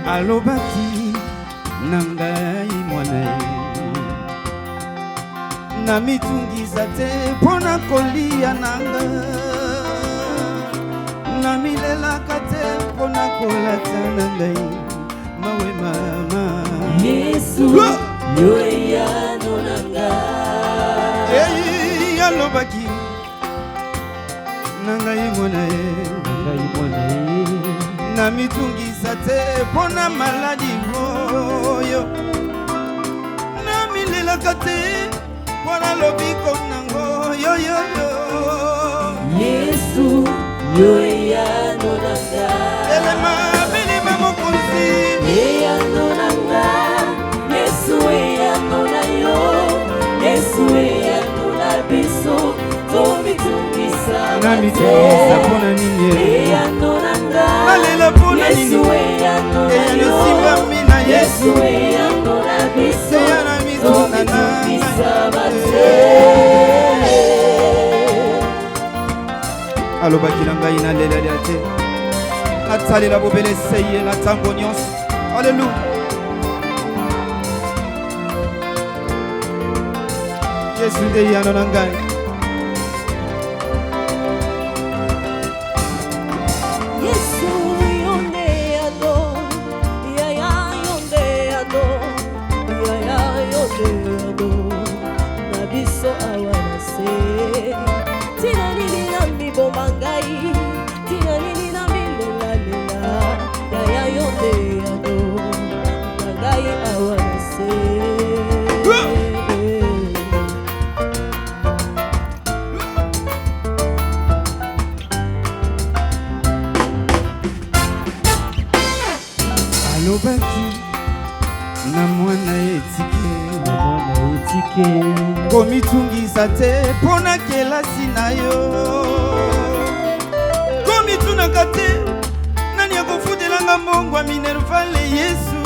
alobaki nangai mwana na mitungisa te pona kolia nanga na milelaka te pona kolata nangai mawe mama Yesu yoya nanga alobaki nangai mwana na mitungisa te pona maladi oyo na milelaka te pona lobiko nango yo yo yo Yesu yoya nanga belema mokonzi ya nanga Yesu ya nanga yo Yesu ya nanga biso to mitungisa na mitungisa pona nini ya nanga nalela pona nini Yesu ya nanga yo simba Yesu ya nanga biso ya mitungisa alobaki na ngai nalela te natalela bobelese ye na ntango nyonso alleluya yesu nde yano na ngai Yesu yonde ado ya yonde ado ya yonde ado na biso awana se tina nini na miboma ngai tina nini na milela ya yonde ado na ngai awana se alobaki na mwana etike komitungisa te pona kelasi na yo komitunaka te nani akofutelanga mbongwa minervale yesu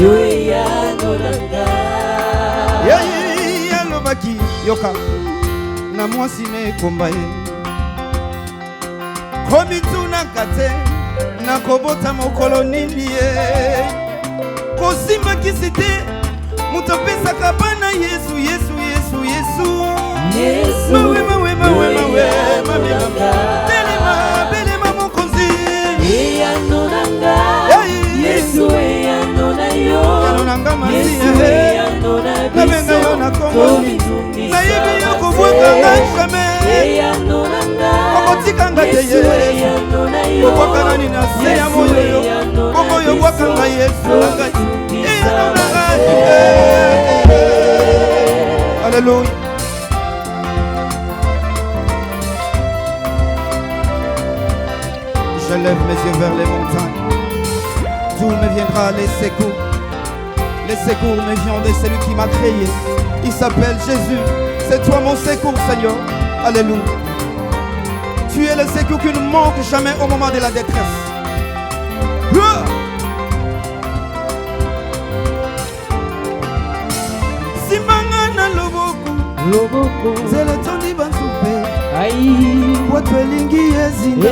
yoya nanga alobaki yoka na mwasi na ekomba ye komitunaka te nakobota mokolo nini ye kosimbakisi te moto apesaka bana yesu belema mokonzi yanonanga masiye nabenga yo na kongo nayebi yo kobwakanga jamais okotikanga te yesu obwakanani na se ya moyo bongo yo bwakanga yesu nangai Alléluia. Je lève mes yeux vers les montagnes. D'où me viendra les secours? Les secours me viennent de celui qui m'a créé. Il s'appelle Jésus. C'est toi mon secours, Seigneur. Alléluia. Tu es le secours qui ne manque jamais au moment de la détresse. Zele tondi bansupe watu elingi yezinga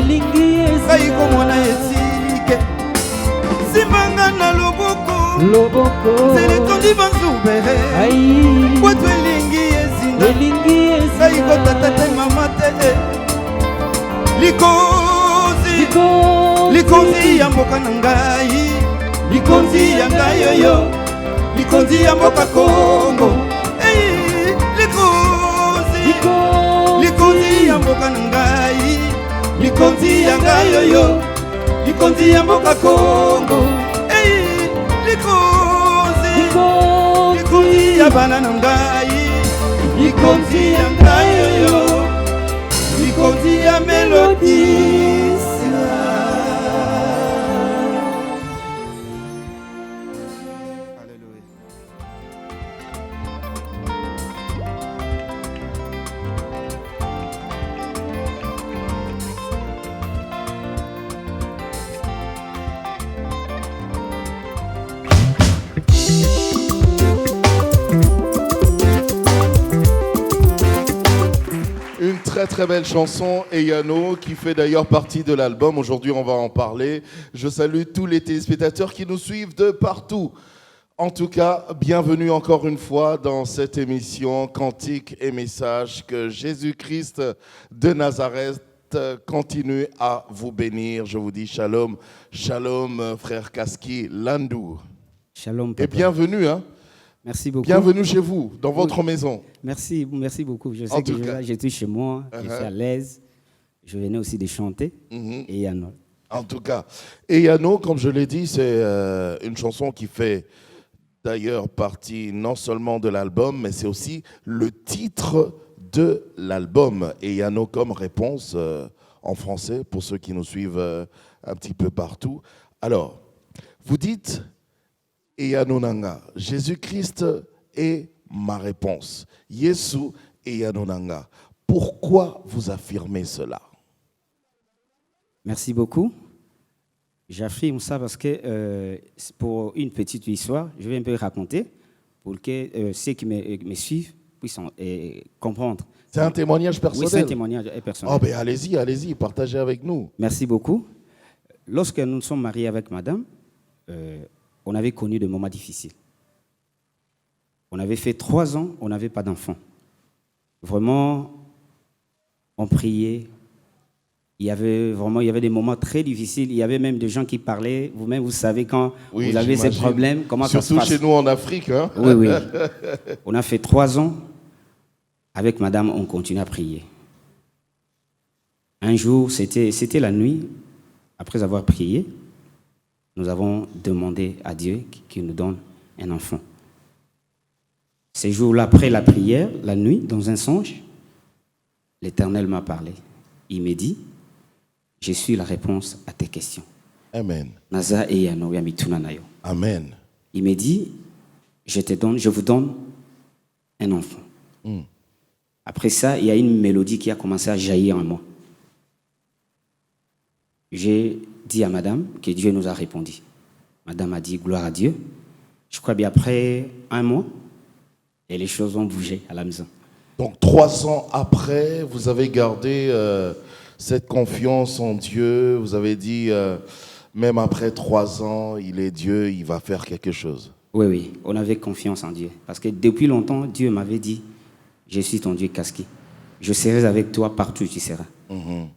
kaiko mwana yetike simbanga na loboko zele tondi bansupe watu elingi yezinga kaiko tatate mama te likonzi ya mboka na ngai likonzi ya ngai yoyo likonzi ya mboka Kongo likonzi ya mboka na ngai likonzi ya ngai yoyo likonzi ya mboka Kongo bana na ngai likonzi ya ngai oyo likonzi ya melodisia. Alléluia. Une très très belle chanson, Eyano, qui fait d'ailleurs partie de l'album. Aujourd'hui, on va en parler. Je salue tous les téléspectateurs qui nous suivent de partout. En tout cas, bienvenue encore une fois dans cette émission Cantique et Messages. Que Jésus-Christ de Nazareth continue à vous bénir. Je vous dis shalom, shalom, frère Kaski Landou. Shalom, papa. Et bienvenue, hein. Merci beaucoup. Bienvenue chez vous, dans votre maison. Merci beaucoup. Je En sais tout que cas. j'étais chez moi, je suis à l'aise. Je venais aussi de chanter. Et Yano. En tout cas, Eyano, comme je l'ai dit, c'est une chanson qui fait d'ailleurs partie non seulement de l'album, mais c'est aussi le titre de l'album. Eyano comme réponse en français pour ceux qui nous suivent un petit peu partout. Alors, vous dites Eyano Nanga, Jésus-Christ est ma réponse. Yesu Eyano Nanga. Pourquoi vous affirmez cela? Merci beaucoup. J'affirme ça parce que pour une petite histoire, je vais un peu raconter pour que ceux qui me suivent puissent comprendre. C'est un témoignage personnel? Oui, c'est un témoignage personnel. Oh ben allez-y, partagez avec nous. Merci beaucoup. Lorsque nous nous sommes mariés avec madame, on avait connu des moments difficiles. On avait fait 3 ans, on n'avait pas d'enfant. Vraiment, on priait. Il y avait des moments très difficiles. Il y avait même des gens qui parlaient. Vous-même, vous savez quand Oui, vous avez ces j'imagine. problèmes, comment ça se Surtout passe. chez nous en Afrique. Hein? Oui. On a fait 3 ans. Avec madame, on continue à prier. Un jour, c'était la nuit. Après avoir prié, nous avons demandé à Dieu qu'il nous donne un enfant. Ces jours-là, après la prière, la nuit, dans un songe, l'Éternel m'a parlé. Il m'a dit, je suis la réponse à tes questions. Amen. Naza et Yano, yamituna nayo. Amen. Il m'a dit, je vous donne un enfant. Après ça, il y a une mélodie qui a commencé à jaillir en moi. J'ai dit à madame que Dieu nous a répondu. Madame a dit, gloire à Dieu. Je crois bien après 1 mois, et les choses ont bougé à la maison. Donc 3 ans après, vous avez gardé cette confiance en Dieu. Vous avez dit, même après 3 ans, il est Dieu, il va faire quelque chose. Oui, on avait confiance en Dieu. Parce que depuis longtemps, Dieu m'avait dit, je suis ton Dieu Kaski. Je serai avec toi partout où tu seras.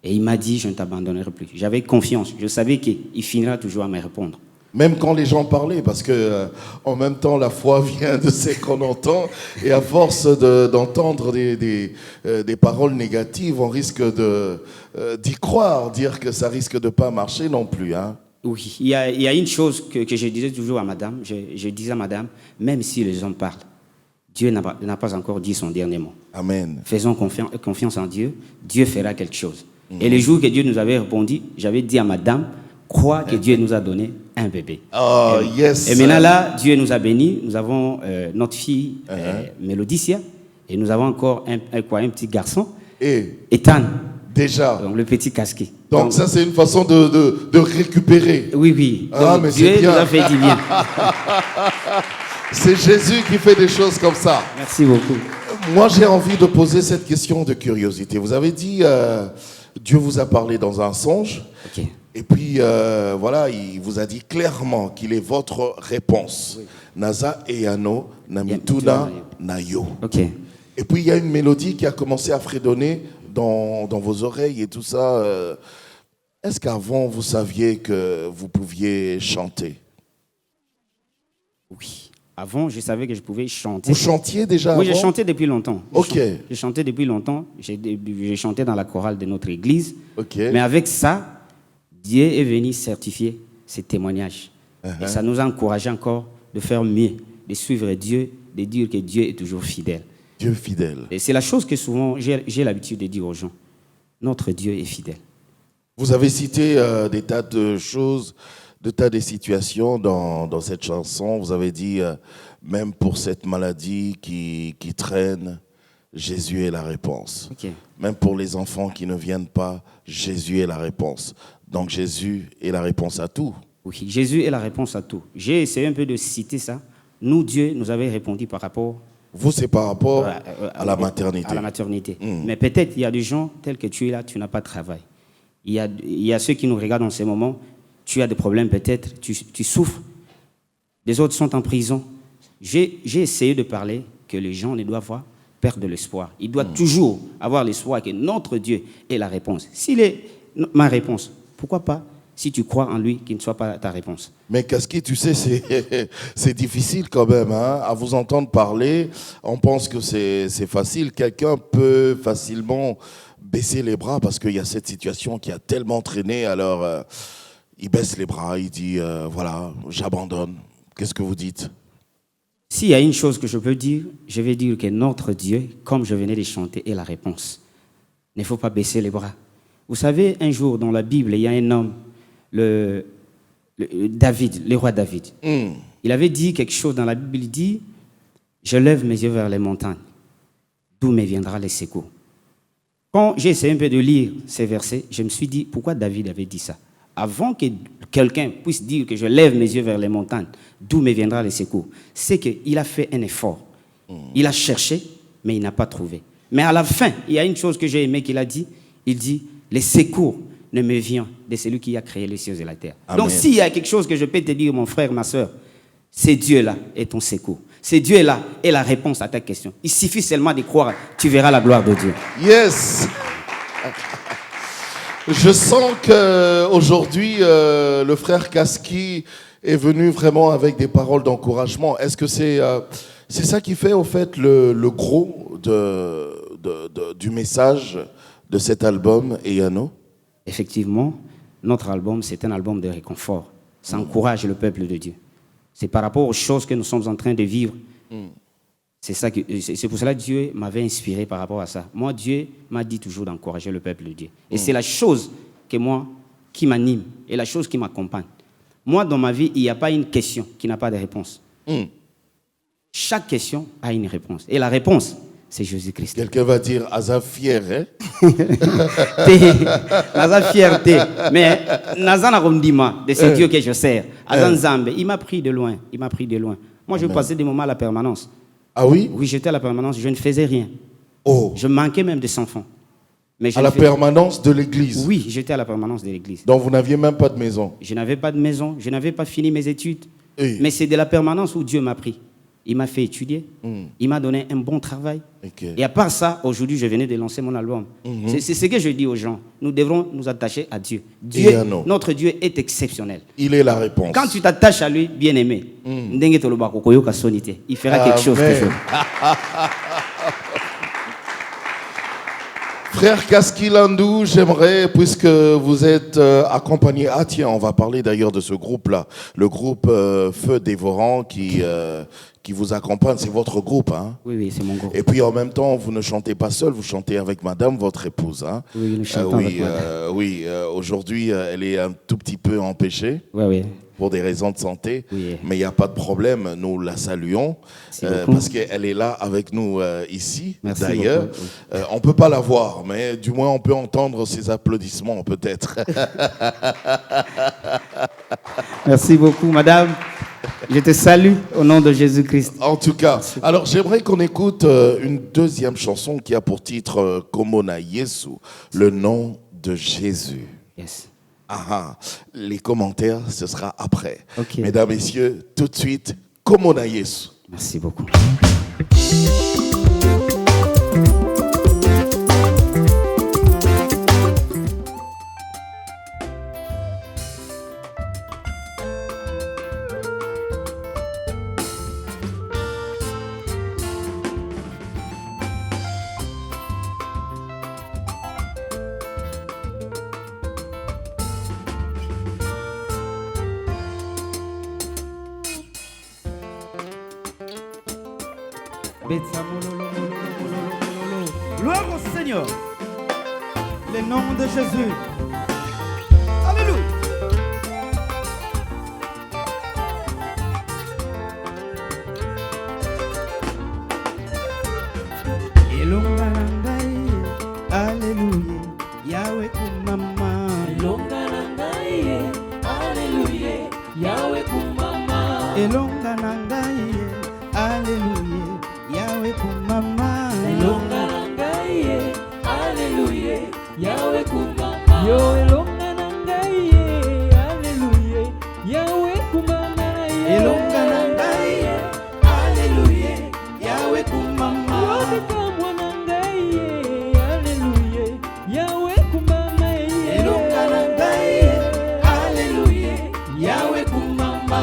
Et il m'a dit, je ne t'abandonnerai plus. J'avais confiance. Je savais qu'il finira toujours à me répondre. Même quand les gens parlaient, parce que en même temps, la foi vient de ce qu'on entend, et à force d'entendre des paroles négatives, on risque d'y croire, dire que ça risque de pas marcher non plus. Hein. Oui, il y a une chose que je disais toujours à madame. Je disais à madame, même si les hommes parlent, Dieu n'a pas encore dit son dernier mot. Amen. Faisons confiance en Dieu, Dieu fera quelque chose. Et les jours que Dieu nous avait répondu, j'avais dit à madame, crois que Dieu nous a donné un bébé. Oh, yes. Et maintenant là, Dieu nous a bénis. Nous avons notre fille Mélodicia et nous avons encore un petit garçon, Ethan. Déjà. Donc le petit casqué. Donc ça c'est une façon de récupérer. Oui. Ah, donc, mais Dieu c'est bien. nous a fait du bien. C'est Jésus qui fait des choses comme ça. Merci beaucoup. Moi j'ai envie de poser cette question de curiosité. Vous avez dit, Dieu vous a parlé dans un songe. Ok. Et puis, voilà, il vous a dit clairement qu'il est votre réponse. Oui. Naza Eyano, Namituna Nayo. Ok. Et puis, il y a une mélodie qui a commencé à fredonner dans vos oreilles et tout ça. Est-ce qu'avant, vous saviez que vous pouviez chanter? Oui. Avant, je savais que je pouvais chanter. Vous chantiez déjà avant? Oui, j'ai chanté depuis longtemps. Ok. J'ai chanté depuis longtemps. J'ai chanté dans la chorale de notre église. Ok. Mais avec ça, Dieu est venu certifier ces témoignages. Et ça nous a encouragé encore de faire mieux. de suivre Dieu, de dire que Dieu est toujours fidèle. Dieu fidèle. Et c'est la chose que souvent j'ai l'habitude de dire aux gens. Notre Dieu est fidèle. Vous avez cité des tas de choses, des tas de situations dans cette chanson. Vous avez dit, même pour cette maladie qui traîne, Jésus est la réponse. Ok. Même pour les enfants qui ne viennent pas, Jésus est la réponse. Donc Jésus est la réponse à tout. Oui, Jésus est la réponse à tout. J'ai essayé un peu de citer ça. Nous, Dieu nous avait répondu par rapport Vous, c'est par rapport à la maternité. À la maternité. Mais peut-être il y a des gens tels que tu es là, tu n'as pas de travail. Il y a ceux qui nous regardent en ce moment, tu as des problèmes peut-être, tu souffres. Les autres sont en prison. J'ai essayé de parler que les gens ne doivent pas perdre l'espoir. Ils doivent toujours avoir l'espoir que notre Dieu est la réponse. S'il est ma réponse, pourquoi pas, si tu crois en lui, qu'il ne soit pas ta réponse? Mais Kaski, tu sais, c'est difficile quand même, hein, à vous entendre parler. On pense que c'est facile. Quelqu'un peut facilement baisser les bras parce qu'il y a cette situation qui a tellement traîné. Alors, il baisse les bras, il dit, voilà, j'abandonne. Qu'est-ce que vous dites? S'il y a une chose que je peux dire, je vais dire que notre Dieu, comme je venais de chanter, est la réponse. Il ne faut pas baisser les bras. Vous savez, un jour dans la Bible, il y a un homme, David, le roi David. Il avait dit quelque chose dans la Bible, il dit « Je lève mes yeux vers les montagnes, d'où me viendra les secours ». Quand j'ai essayé un peu de lire ces versets, je me suis dit « Pourquoi David avait dit ça ?» Avant que quelqu'un puisse dire que je lève mes yeux vers les montagnes, d'où me viendra les secours, c'est qu'il a fait un effort. Il a cherché, mais il n'a pas trouvé. Mais à la fin, il y a une chose que j'ai aimé qu'il a dit, il dit « Les secours ne me viennent de celui qui a créé les cieux et la terre. » Donc s'il y a quelque chose que je peux te dire, mon frère, ma soeur, c'est Dieu-là est ton secours. C'est Dieu-là est la réponse à ta question. Il suffit seulement de croire, tu verras la gloire de Dieu. Yes. Je sens qu'aujourd'hui, le frère Kaski est venu vraiment avec des paroles d'encouragement. Est-ce que c'est ça qui fait, au fait, le gros du message de cet album, Eyano? Effectivement, notre album, c'est un album de réconfort. Ça encourage le peuple de Dieu. C'est par rapport aux choses que nous sommes en train de vivre. C'est pour cela que Dieu m'avait inspiré par rapport à ça. Moi, Dieu m'a dit toujours d'encourager le peuple de Dieu. Et c'est la chose qui m'anime et la chose qui m'accompagne. Moi, dans ma vie, il n'y a pas une question qui n'a pas de réponse. Chaque question a une réponse. Et la réponse, c'est Jésus-Christ. Quelqu'un va dire, Aza fier, hein? Naza fierté. Mais Naza Narondima, de ce Dieu que je sers. Azan Zambe, il m'a pris de loin. Il m'a pris de loin. Moi, je passais des moments à la permanence. Ah oui? Oui, j'étais à la permanence, je ne faisais rien. Oh. Je manquais même des enfants. Mais à la permanence de l'église? Oui, j'étais à la permanence de l'église. Donc vous n'aviez même pas de maison? Je n'avais pas de maison, je n'avais pas fini mes études. Oui. Mais c'est de la permanence où Dieu m'a pris. Il m'a fait étudier, il m'a donné un bon travail. Okay. Et à part ça, aujourd'hui, je venais de lancer mon album. C'est ce que je dis aux gens. Nous devrons nous attacher à Dieu. Dieu, notre Dieu est exceptionnel. Il est la réponse. Quand tu t'attaches à lui, bien-aimé, il fera quelque chose. Frère Kaskilandou, j'aimerais, puisque vous êtes accompagné... Ah tiens, on va parler d'ailleurs de ce groupe-là. Le groupe Feu Dévorant qui vous accompagne, c'est votre groupe, hein? Oui, c'est mon groupe. Et puis en même temps, vous ne chantez pas seul, vous chantez avec madame, votre épouse, hein? Oui, nous chantons avec madame. Aujourd'hui, elle est un tout petit peu empêchée. Oui. Pour des raisons de santé, oui. Mais il n'y a pas de problème, nous la saluons, parce qu'elle est là avec nous ici, d'ailleurs. On ne peut pas la voir, mais du moins on peut entendre ses applaudissements, peut-être. Merci beaucoup, madame. Je te salue au nom de Jésus-Christ. En tout cas, alors j'aimerais qu'on écoute une deuxième chanson qui a pour titre Komona Yesu, le nom de Jésus. Yes. Les commentaires, ce sera après. Okay. Mesdames, messieurs, tout de suite, Komona Yesu. Merci beaucoup. Betsa mololo, mololo, mololo, mololo. Gloire au Seigneur. Le nom de Jésus. Alléluia. Elonga nangai, alléluia. Yahweh kumama. Elonga nangai, alléluia. Yahweh kumama. Elonga nangai, alléluia. Yahweh kumama. Elonga nangai, alléluia. Yahweh kumama. Yo elonga nangai, alléluia. Yahweh kumama. Elonga nangai, alléluia. Yahweh kumama. Yo bikamwa nangai, alléluia. Yahweh kumama. Elonga nangai, alléluia. Yahweh kumama.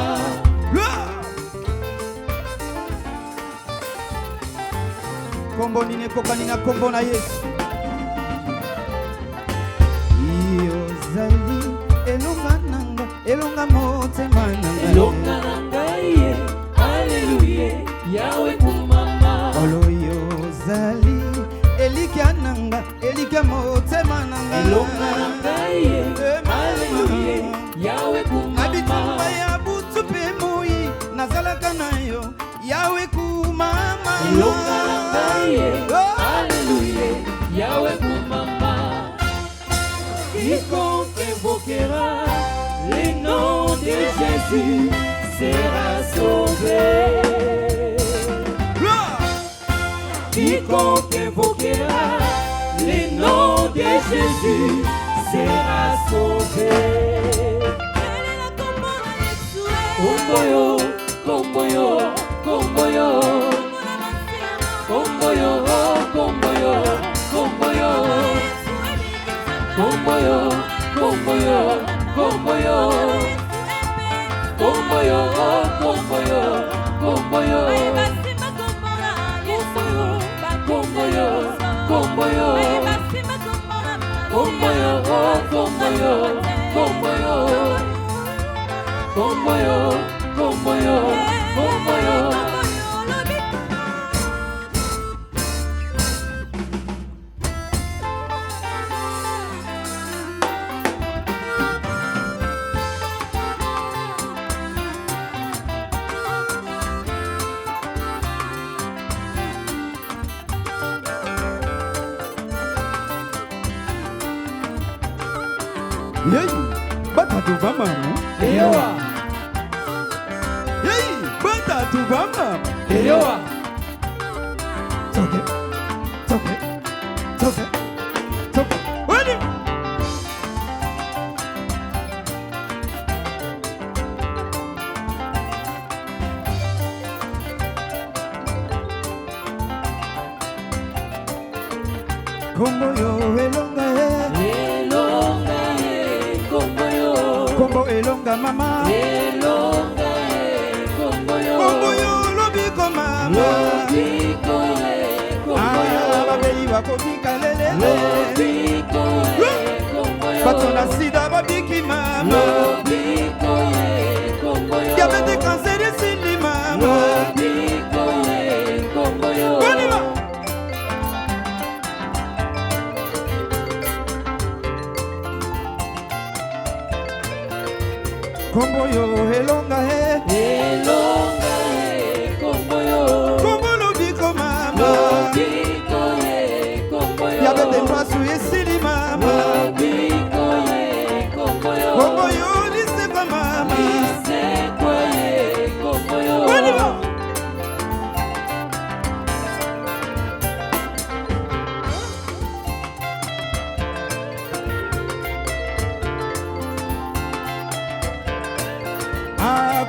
Kombo nini kokani na kombo na Yesu. Yozali elonga nanga, elonga motema nanga. Elonga nangai, alléluia. Yahweh kumama. Olo yozali elikia nanga, elikia motema nanga. Elonga nangai, alléluia. Yahweh kumama. Abitumba ya butu pe moi, nazalaka na yo. Yahweh kumama. Elonga nangai, alléluia. Yahweh kumama. Quiconque invoquera le nom de Jésus sera sauvé. Quiconque invoquera le nom de Jésus sera sauvé. Komboyo, komboyo, komboyo, komboyo, komboyo, komboyo, komboyo, komboyo, komboyo, komboyo, komboyo, komboyo, komboyo, komboyo, komboyo, komboyo, komboyo, komboyo, komboyo. Yey, batatu mama. Eyoa, Yey, batatu mama. eyoa, Toke, toke, toke, toke. Wani. Kombo yo elonga elonga komboyo, kombo elonga mama. elonga komboyo, Kombo yo lobiko mama. lobiko komboyo, Babeli bakobika lelele. lobiko komboyo, Bato na sida babiki mama. lobiko komboyo, Diabete cancer esili mama. lobiko komboyo. Wani ba. Kombo yo elonga Elonga komboyo, kombo lobiko mama. lobiko komboyo, Diabete mpasu esili mama. lobiko komboyo, Kombo yo liseko mama. isekwa komboyo. Wani ba.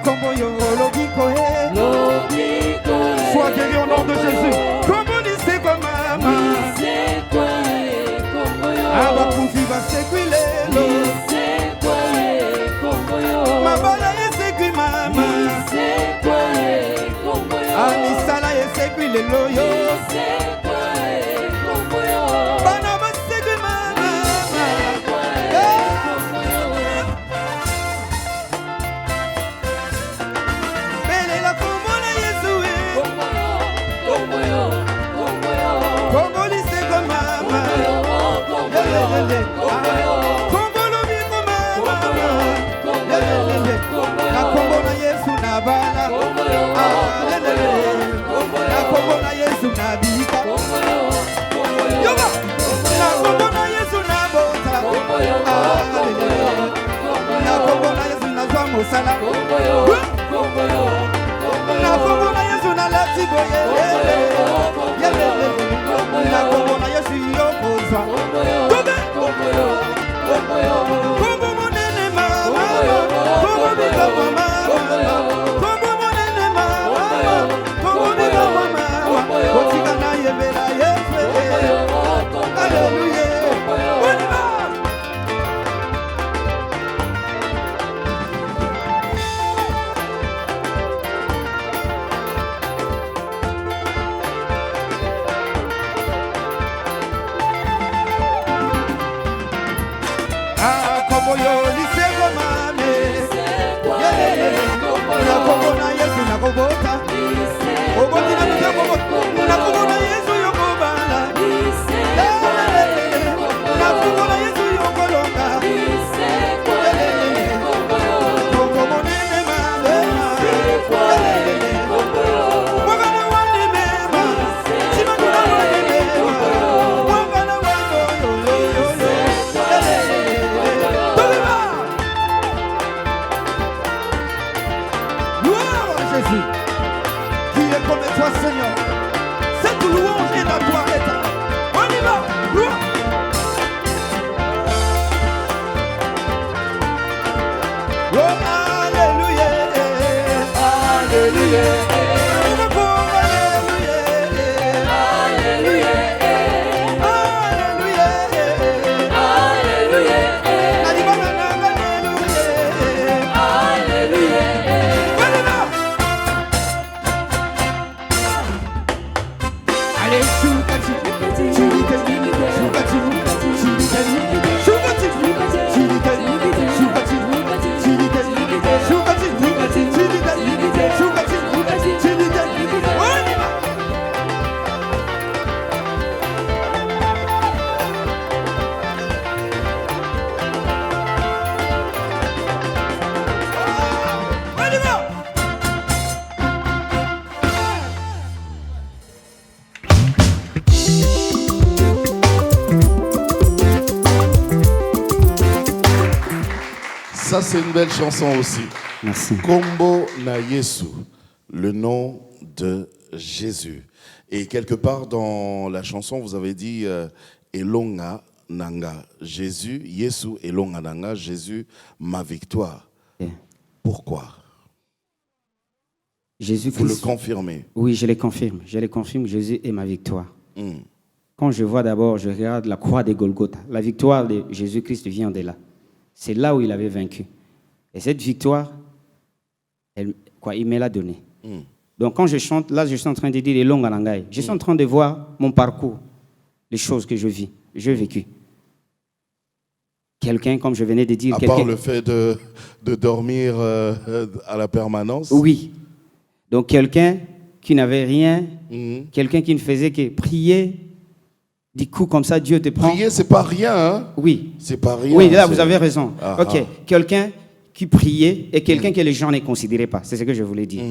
Kombo yo lobiko Lobiko Sois guéri au nom de Jésus. Kombo liseko mama. isekwa komboyo, Abakufi basekwi lelo. isekwa komboyo, Mabala esekwi mama. isekwa komboyo, Amisala esekwi lelo yo. isekwa komboyo. Bana basekwi mama. mosala. Na kombo na Yesu na lati boye. Na kombo na Yesu yokoza. Kombo monene mama. Kombo bika mama. Kombo monene mama. Kombo bika mama. Kotika na yebela yefe. Alléluia. On y va. Ah, como yo dice mame. Na kombo na Yesu na kobota. Oboti na mja kombo. Na kombo na Yesu yokobala. Na kombo na Yesu yokolonga. Kombo monene mame. Wagana wani mema. Chimaguna wani mema. Wagana wano yo yo yo yo. Gloire à Jésus, qui est comme toi, Seigneur. Cette louange est à toi, éternel. On y va, gloire. Oh, alléluia, alléluia, alléluia, alléluia. Allez, Ça, c'est une belle chanson aussi. Merci. Kombo na Yesu, le nom de Jésus. Et quelque part dans la chanson, vous avez dit Elonga Nanga, Jésus, Yesu Elonga Nanga, Jésus, ma victoire. Yeah. Pourquoi? Jésus-Christ. Vous le confirmez? Oui, je le confirme. Je le confirme, Jésus est ma victoire. Mm. Quand je vois d'abord, je regarde la croix de Golgotha. La victoire de Jésus-Christ vient de là. C'est là où il avait vaincu. Et cette victoire, il me l'a donnée. Mm. Donc quand je chante, là je suis en train de dire les longues langailles. Je suis en train de voir mon parcours, les choses que je vis, j'ai vécu. Quelqu'un, comme je venais de dire... À part le fait de dormir à la permanence? Oui. Donc quelqu'un qui n'avait rien, quelqu'un qui ne faisait que prier, du coup comme ça Dieu te prend... Prier, c'est pas rien, hein? Oui. C'est pas rien. Oui, là vous avez raison. Ah, ok, quelqu'un qui priait et quelqu'un que les gens ne considéraient pas. C'est ce que je voulais dire.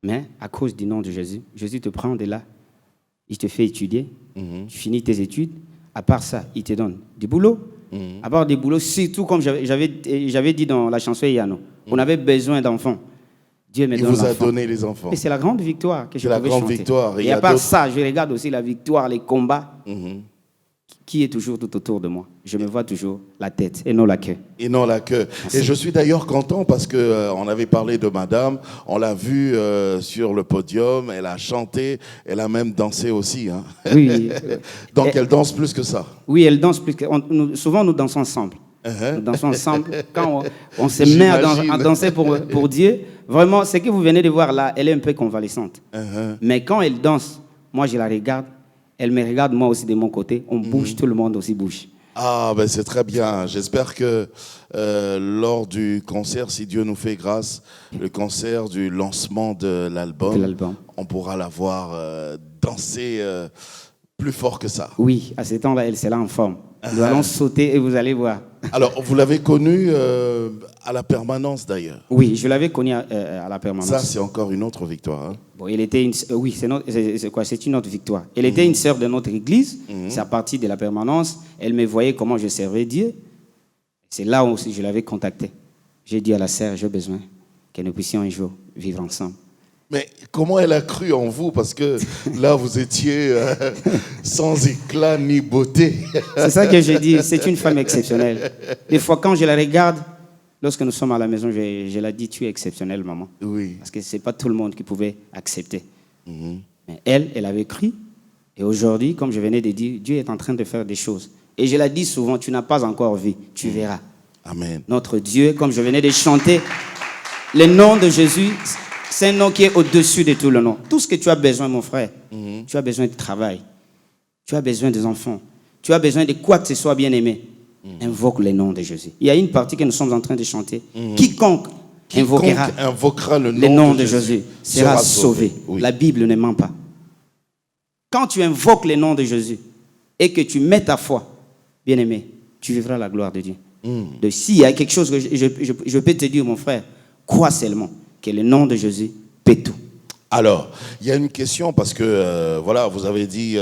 Mais à cause du nom de Jésus, Jésus te prend de là, il te fait étudier, tu finis tes études. À part ça, il te donne du boulot. À part des boulots, surtout comme j'avais dit dans la chanson Yano, on avait besoin d'enfants. Dieu me donne vous a l'enfant. donné les enfants. Et c'est la grande victoire que je C'est la pouvais grande chanter. victoire. Et à part ça, je regarde aussi la victoire, les combats qui est toujours tout autour de moi. Je me vois toujours la tête et non la queue. Et non la queue. Merci. Et je suis d'ailleurs content parce que on avait parlé de madame, on l'a vue sur le podium, elle a chanté, elle a même dansé aussi. Hein. Oui. Donc elle danse plus que ça. Oui, elle danse plus que... souvent, nous dansons ensemble. Nous dansons ensemble. Quand on se met à danser pour Dieu, vraiment, ce que vous venez de voir là, elle est un peu convalescente. Mais quand elle danse, moi, je la regarde, elle me regarde, moi aussi, de mon côté. On bouge, tout le monde aussi bouge. Ah, ben c'est très bien. J'espère que lors du concert, si Dieu nous fait grâce, le concert du lancement de l'album, on pourra la voir danser plus fort que ça. Oui, à ce temps-là, elle sera en forme. Nous allons sauter et vous allez voir. Alors, vous l'avez connue à la permanence d'ailleurs. Oui, je l'avais connue à la permanence. Ça, c'est encore une autre victoire. Hein. Bon, elle était oui, c'est une autre victoire. Elle était une sœur de notre église. C'est à partir de la permanence. Elle me voyait comment je servais Dieu. C'est là aussi que je l'avais contactée. j'ai dit à la sœur, j'ai besoin que nous puissions un jour vivre ensemble. Mais comment elle a cru en vous? Parce que là, vous étiez sans éclat ni beauté. C'est ça que j'ai dit, c'est une femme exceptionnelle. Des fois, quand je la regarde, lorsque nous sommes à la maison, je la dis, tu es exceptionnelle, maman. Oui. Parce que ce n'est pas tout le monde qui pouvait accepter. Mais elle avait cru. Et aujourd'hui, comme je venais de dire, Dieu est en train de faire des choses. Et je la dis souvent, tu n'as pas encore vu, tu verras. Amen. Notre Dieu, comme je venais de chanter, le nom de Jésus, c'est un nom qui est au-dessus de tout le nom. Tout ce que tu as besoin, mon frère, tu as besoin de travail, tu as besoin des enfants, tu as besoin de quoi que ce soit bien aimé. Invoque le nom de Jésus. Il y a une partie que nous sommes en train de chanter. Quiconque invoquera le nom de Jésus sera sauvé. Oui. La Bible ne ment pas. Quand tu invoques le nom de Jésus et que tu mets ta foi, bien aimé, tu vivras la gloire de Dieu. Donc, s'il y a quelque chose que je peux te dire, mon frère, crois seulement que le nom de Jésus peut tout. Alors, il y a une question parce que, voilà, vous avez dit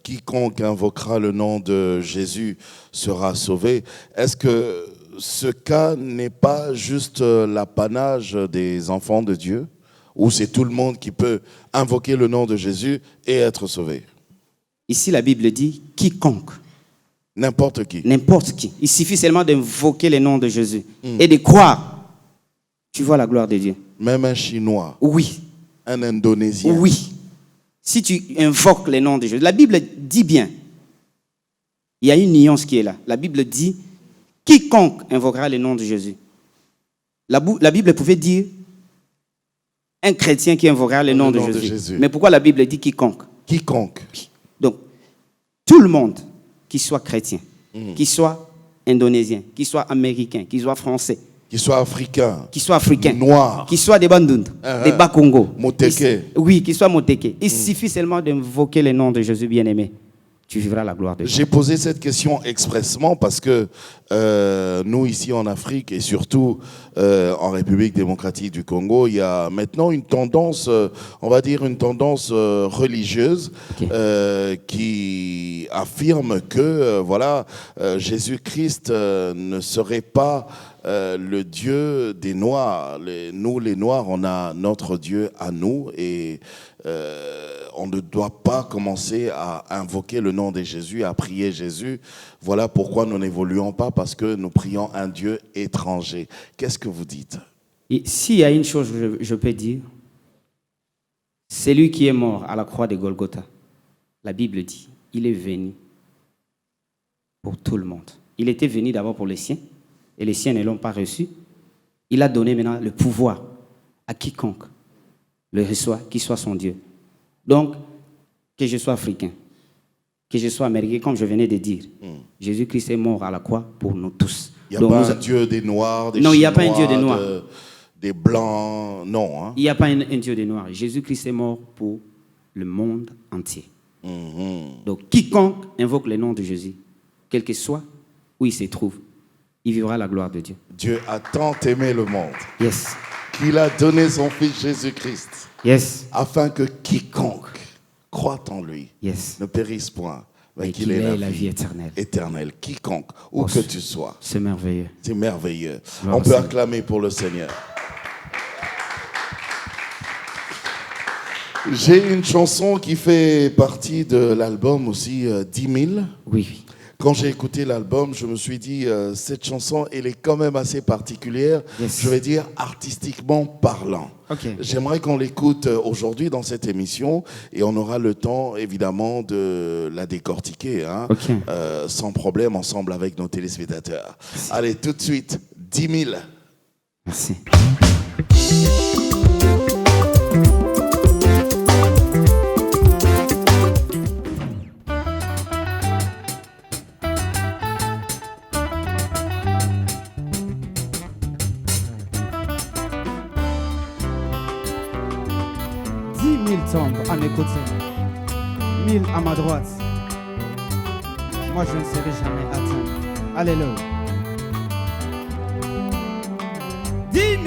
quiconque invoquera le nom de Jésus sera sauvé. Est-ce que ce cas n'est pas juste l'apanage des enfants de Dieu, ou c'est tout le monde qui peut invoquer le nom de Jésus et être sauvé? Ici, la Bible dit quiconque. N'importe qui. N'importe qui. Il suffit seulement d'invoquer le nom de Jésus et de croire. Tu vois la gloire de Dieu. Même un Chinois. Oui. Un Indonésien. Oui. Si tu invoques le nom de Jésus. La Bible dit bien. Il y a une nuance qui est là. La Bible dit quiconque invoquera le nom de Jésus. La Bible pouvait dire un chrétien qui invoquera le nom de Jésus. Mais pourquoi la Bible dit quiconque? Quiconque. Donc, tout le monde, qui soit chrétien, qui soit indonésien, qui soit américain, qui soit français, qui soit africain, noir, qui soit des Bandundu, des Bakongo, Moteke. Oui, qui soit Moteke. Il suffit seulement d'invoquer le nom de Jésus bien-aimé. Tu vivras la gloire de Dieu. J'ai posé cette question expressement parce que nous, ici en Afrique et surtout en République démocratique du Congo, il y a maintenant une tendance, on va dire une tendance religieuse qui affirme que voilà, Jésus-Christ ne serait pas le Dieu des Noirs. Nous, les Noirs, on a notre Dieu à nous et on ne doit pas commencer à invoquer le nom de Jésus, à prier Jésus. Voilà pourquoi nous n'évoluons pas, parce que nous prions un Dieu étranger. Qu'est-ce que vous dites? S'il y a une chose que je peux dire, c'est lui qui est mort à la croix de Golgotha. La Bible dit, il est venu pour tout le monde. Il était venu d'abord pour les siens, et les siens ne l'ont pas reçu. Il a donné maintenant le pouvoir à quiconque le reçoit, qui soit son Dieu. Donc, que je sois africain, que je sois américain, comme je venais de dire, Jésus-Christ est mort à la croix pour nous tous. Il n'y a pas un Dieu des Noirs, des Chinois, il n'y a pas un Dieu des Noirs. Des Blancs, non. Hein? Il n'y a pas un Dieu des Noirs. Jésus-Christ est mort pour le monde entier. Donc, quiconque invoque le nom de Jésus, quel que soit où il se trouve, il vivra la gloire de Dieu. Dieu a tant aimé le monde. Yes. Qu'il a donné son Fils Jésus-Christ. Yes. Afin que quiconque croit en lui yes. ne périsse point, mais qu'il ait ait la vie éternelle. Éternelle. Quiconque, où que tu sois. C'est merveilleux. C'est merveilleux. Gloire on peut acclamer pour le Seigneur. J'ai une chanson qui fait partie de l'album aussi, 10 000. Oui. Quand j'ai écouté l'album, je me suis dit, cette chanson, elle est quand même assez particulière, yes. je vais dire artistiquement parlant. Okay. J'aimerais qu'on l'écoute aujourd'hui dans cette émission et on aura le temps, évidemment, de la décortiquer, hein, okay. Sans problème, ensemble avec nos téléspectateurs. Merci. Allez, tout de suite, 10 000. Merci. Tombent à mes côtés, 1000 à ma droite. Moi je ne serai jamais atteint. Alléluia. 10 000.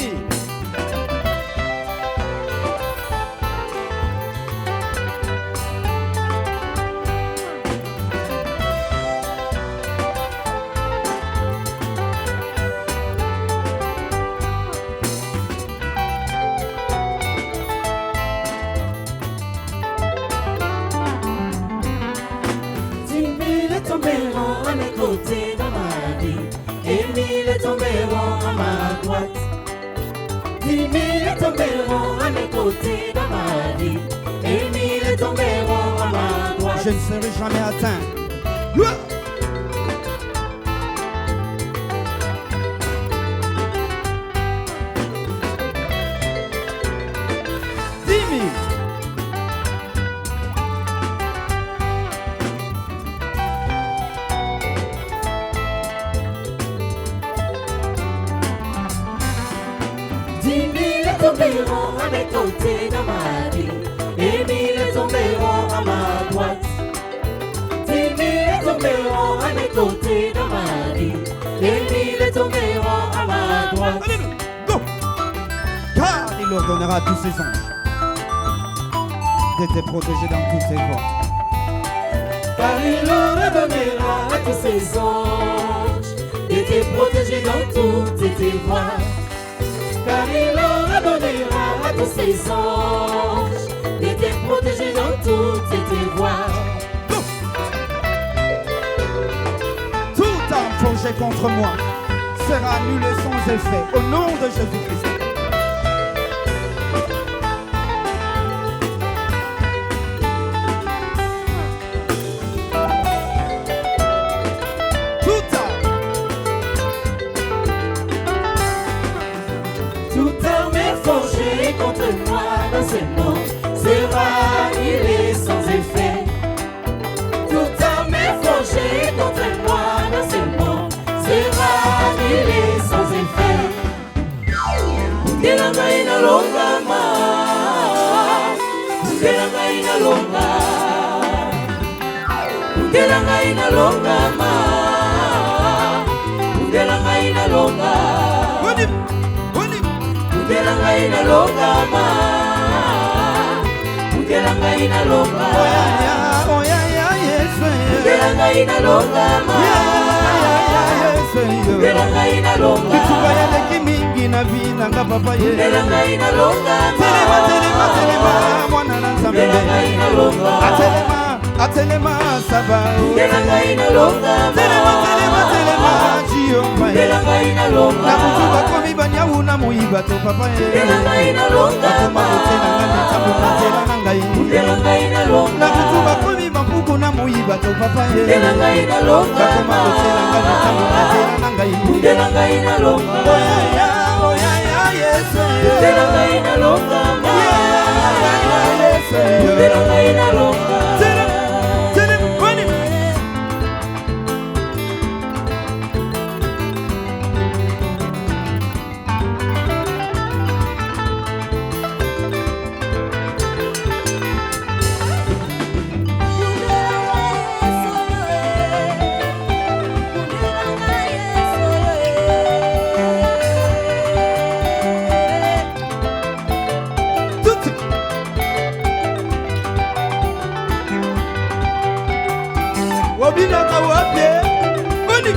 10 000 tomberont à mes côtés dans ma vie, et 1000 tomberont à ma droite. Je ne serai jamais atteint. Loué. 10 000. Tomberont à mes côtés dans ma vie, et 1000 tomberont à ma droite. 10 000 tomberont à mes côtés dans ma vie, et 1000 tomberont à ma droite. Alléluia. Go. Car il ordonnera à tous ses anges d'être protégés dans toutes ses voies. Car il ordonnera à tous ses anges d'être protégés dans toutes tes voies. Car il ordonnera à tous ses anges d'être protégés dans toutes tes voies. Toute arme forgée contre moi sera annulée sans effet au nom de Jésus-Christ. Contre moi dans ce monde sera annulée sans effet. Toute arme forgée contre moi dans ce monde sera annulée sans effet. Ungelanga inalonga ma, ungelanga inalonga, ungelanga inalonga ma, ungelanga inalonga. Ungelanga inalonga ma, ungelanga inalonga. Ungelanga inalonga ma, ungelanga inalonga. Bituba yaleki mingi na vina nga papa ye. Ungelanga inalonga ma, telema mwana na nzambe. ungelanga inalonga. Atelema saba. Ungelanga inalonga ma, telema Jehova. ungelanga inalonga. Na kutuba komi banyawu na muiba to papa ye. Ungelanga inalonga ma, ungelanga inalonga. Na kutuba komi bampuku na muiba to papa ye. Ungelanga inalonga ma, ungelanga inalonga. Ungelanga inalonga ma, ungelanga inalonga. Wabinaka wapye. Boni.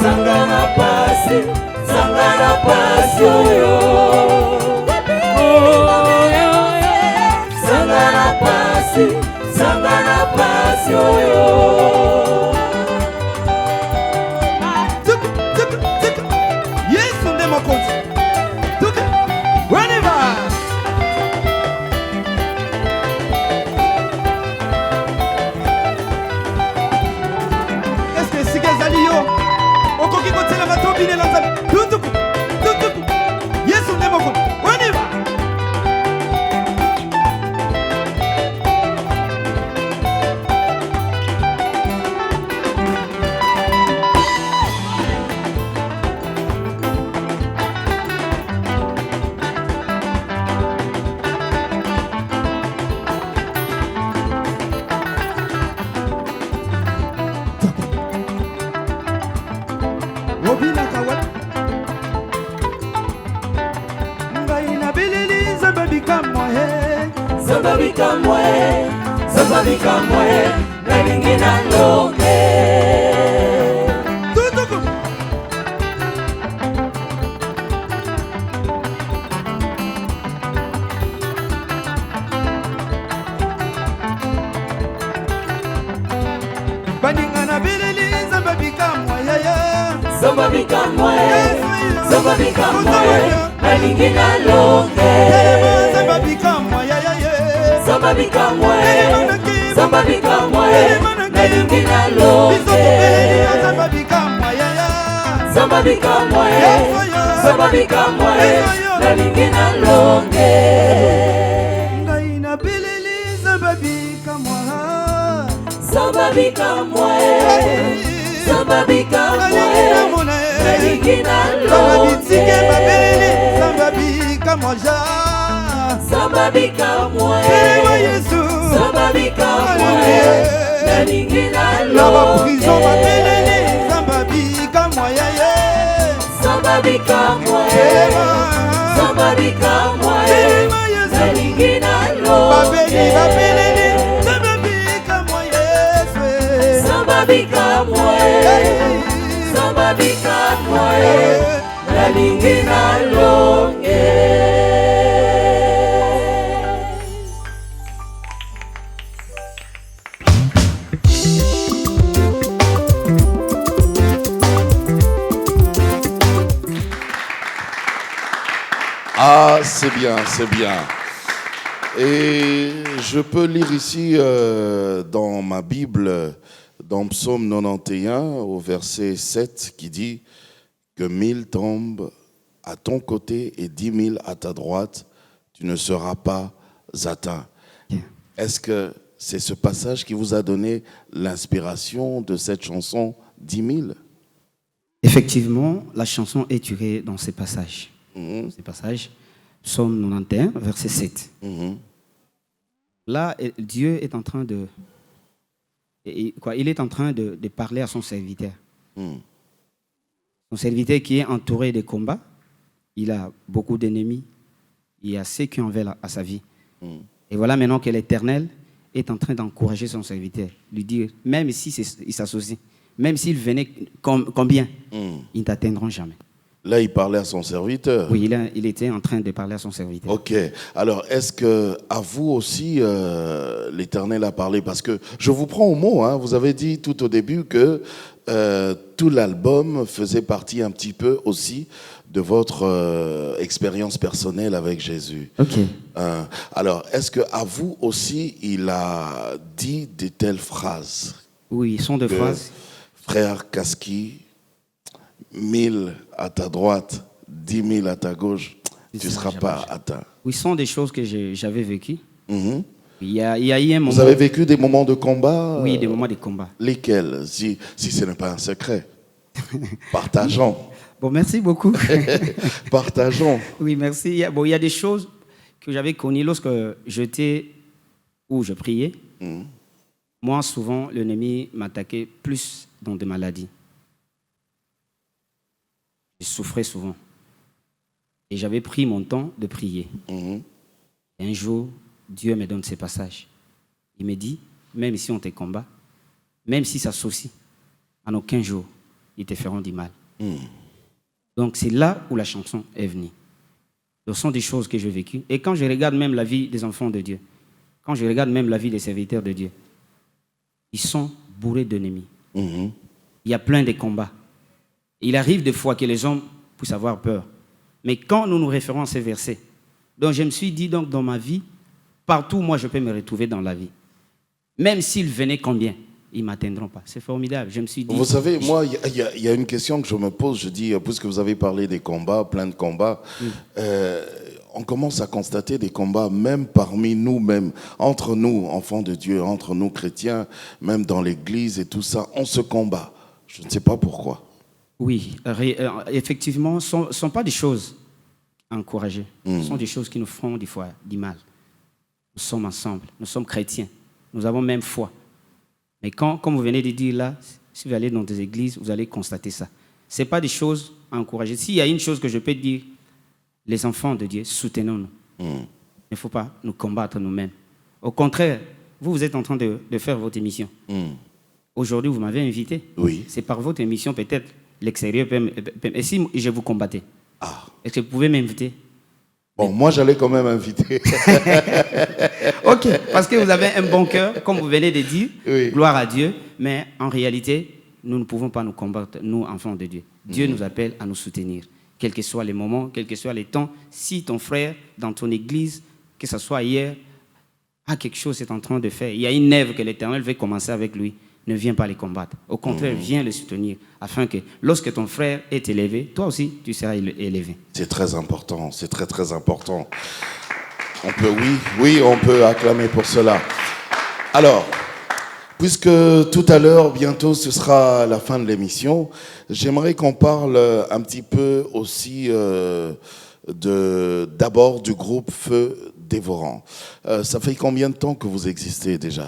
Sangana pasi yo, sangana pasi yo. Yesu ndiye Mwokozi. Whenever. Est-ce que sikazali yo? Okoki kotela matobine na nzambe. Tutuku. Yesu ndiye Mwokozi. Whenever. bikamwe, zamba bikamwe, nalingi nalonge. Baningana bilili zamba bikamwe yaya. Zamba bikamwe, zamba bikamwe, nalingi nalonge. Zamba bikamwe yaya. Zamba bikamwe, zamba bikamwe, nalingi nalonge. Zamba bikamwe yaya. Zamba bikamwe, zamba bikamwe, nalingi nalonge. Ngai na bilili zamba bikamwe. Zamba bikamwe, zamba bikamwe, nalingi nalonge. Zamba bikamwe ja. Zamba bikamwe, Yesu. zamba bikamwe, nalingi Laba prison nalonge. mabelele. Zamba bikamwe yaya. Zamba bikamwe, zamba bikamwe, nalingi Babeli nalonge. babelele. Zamba bikamwe Yesu. Zamba bikamwe, zamba bikamwe, nalingi nalonge. Ah, c'est bien, c'est bien. Et je peux lire ici dans ma Bible, dans Psaume 91, au verset 7, qui dit que 1000 tombent à ton côté et 10 000 à ta droite, tu ne seras pas atteint. Est-ce que c'est ce passage qui vous a donné l'inspiration de cette chanson 10 000? Effectivement, la chanson est tirée dans ces passages. Ces passages, Psaume 91, verset 7. Là, Dieu est en train de... Il est en train de parler à son serviteur. Son serviteur qui est entouré de combats. Il a beaucoup d'ennemis. Il y a ceux qui en veulent à sa vie. Et voilà maintenant que l'Éternel est en train d'encourager son serviteur. Lui dire, même s'il s'associe, même s'il venait combien, ils ne t'atteindront jamais. Là, il parlait à son serviteur. Oui, il était en train de parler à son serviteur. Ok. Alors, est-ce que à vous aussi, l'Éternel a parlé? Parce que je vous prends au mot. Hein, vous avez dit tout au début que tout l'album faisait partie un petit peu aussi de votre expérience personnelle avec Jésus. Ok. Alors, est-ce que à vous aussi, il a dit de telles phrases? Oui, sont des phrases. Frère Kaski, 1000 à ta droite, 10 000 à ta gauche, tu ne seras pas atteint. Oui, ce sont des choses que j'avais vécues. Il y a eu un moment... Vous avez vécu des moments de combat? Oui, des moments de combat. Lesquels, si ce n'est pas un secret? Partageons. Bon, merci beaucoup. Partageons. Oui, merci. Il y a des choses que j'avais connues lorsque j'étais où je priais. Moi, souvent, l'ennemi m'attaquait plus dans des maladies. Je souffrais souvent. Et j'avais pris mon temps de prier. Et un jour, Dieu me donne ces passages. Il me dit, même si on te combat, même si ça s'associe, en aucun jour, ils te feront du mal. Donc c'est là où la chanson est venue. Ce sont des choses que j'ai vécues. Et quand je regarde même la vie des enfants de Dieu, quand je regarde même la vie des serviteurs de Dieu, ils sont bourrés d'ennemis. Il y a plein de combats. Il arrive des fois que les hommes puissent avoir peur. Mais quand nous nous référons à ces versets, donc je me suis dit, donc dans ma vie, partout où moi je peux me retrouver dans la vie, même s'ils venaient combien, ils ne m'atteindront pas. C'est formidable. Je me suis dit... Vous savez, moi, il y a une question que je me pose. Je dis, puisque vous avez parlé des combats, plein de combats, on commence à constater des combats, même parmi nous-mêmes, entre nous, enfants de Dieu, entre nous, chrétiens, même dans l'église et tout ça, on se combat. Je ne sais pas pourquoi. Oui, effectivement, ce ne sont pas des choses à encourager. Ce sont des choses qui nous font des fois du mal. Nous sommes ensemble, nous sommes chrétiens, nous avons même foi. Mais comme vous venez de dire là, si vous allez dans des églises, vous allez constater ça. Ce n'est pas des choses à encourager. S'il y a une chose que je peux dire, les enfants de Dieu, soutenons-nous. Il ne faut pas nous combattre nous-mêmes. Au contraire, vous êtes en train de faire votre émission. Aujourd'hui, vous m'avez invité. Oui. C'est par votre émission, peut-être, l'extérieur peut... Et si je vous combattais, est-ce que vous pouvez m'inviter? Bon, moi, j'allais quand même inviter. Ok, parce que vous avez un bon cœur, comme vous venez de dire, Oui. gloire à Dieu, mais en réalité, nous ne pouvons pas nous combattre, nous, enfants de Dieu. Dieu nous appelle à nous soutenir, quels que soient les moments, quels que soient les temps. Si ton frère, dans ton église, que ce soit hier, a quelque chose est en train de faire, il y a une œuvre que l'Éternel veut commencer avec lui, ne viens pas les combattre. Au contraire, viens les soutenir, afin que lorsque ton frère est élevé, toi aussi, tu seras élevé. C'est très important, c'est très très important. On peut, oui, on peut acclamer pour cela. Alors, puisque tout à l'heure, bientôt, ce sera la fin de l'émission, j'aimerais qu'on parle un petit peu aussi d'abord du groupe Feu Dévorant. Ça fait combien de temps que vous existez déjà?